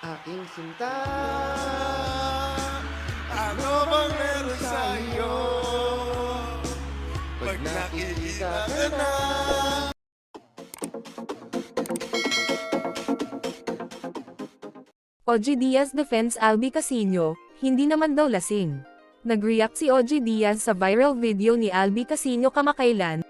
Aking sinta, Ano bang meron sa'yo? Pag nakikita ka na. OG Diaz defends Albi Casino, hindi naman daw lasing. Nag-react si OG Diaz sa viral video ni Albi Casino kamakailan.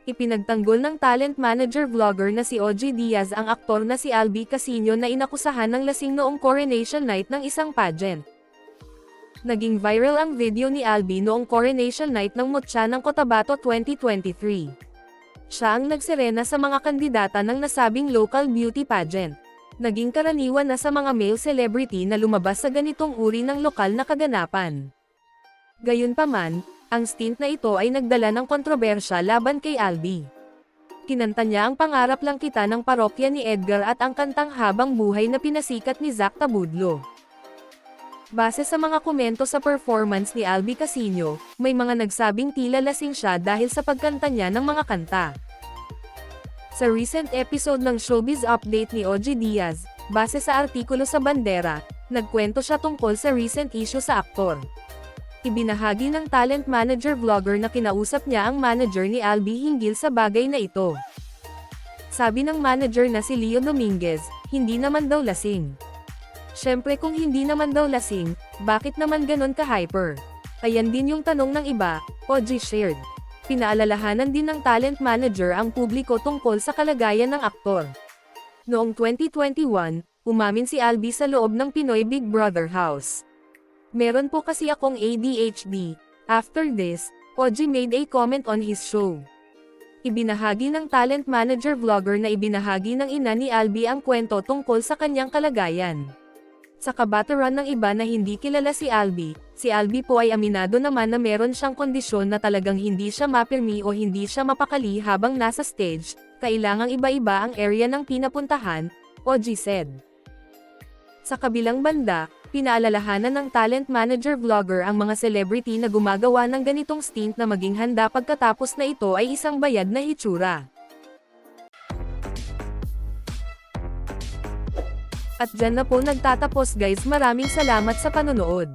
Ipinagtanggol ng talent manager vlogger na si OG Diaz ang aktor na si Albi Casino na inakusahan ng lasing noong coronation night ng isang pageant. Naging viral ang video ni Albi noong coronation night ng Mutya ng Cotabato 2023. Siya ang nagserena sa mga kandidata ng nasabing local beauty pageant. Naging karaniwan na sa mga male celebrity na lumabas sa ganitong uri ng lokal na kaganapan. Gayunpaman, ang stint na ito ay nagdala ng kontrobersya laban kay Albi. Kinanta niya ang Pangarap Lang Kita ng parokya ni Edgar at ang kantang Habang Buhay na pinasikat ni Zack Tabudlo. Base sa mga komento sa performance ni Albi Casino, may mga nagsabing tila lasing siya dahil sa pagkanta niya ng mga kanta. Sa recent episode ng Showbiz Update ni OG Diaz, base sa artikulo sa Bandera, nagkwento siya tungkol sa recent issue sa aktor. Ibinahagi ng talent manager vlogger na kinausap niya ang manager ni Albi hinggil sa bagay na ito. Sabi ng manager na si Leo Dominguez, hindi naman daw lasing. Syempre kung hindi naman daw lasing, bakit naman ganon ka-hyper? Ayan din yung tanong ng iba, OG shared. Pinaalalahanan din ng talent manager ang publiko tungkol sa kalagayan ng aktor. Noong 2021, umamin si Albi sa loob ng Pinoy Big Brother house. Meron po kasi akong ADHD. After this, OG made a comment on his show. Ibinahagi ng talent manager vlogger na ibinahagi ng ina ni Albi ang kwento tungkol sa kanyang kalagayan. Sa kabataran ng iba na hindi kilala si Albi po ay aminado naman na meron siyang kondisyon na talagang hindi siya mapirmi o hindi siya mapakali habang nasa stage, kailangang iba-iba ang area ng pinapuntahan, OG said. Sa kabilang banda, pinaalalahanan ng talent manager vlogger ang mga celebrity na gumagawa ng ganitong stint na maging handa pagkatapos na ito ay isang bayad na hitsura. At dyan na po nagtatapos guys, maraming salamat sa panonood.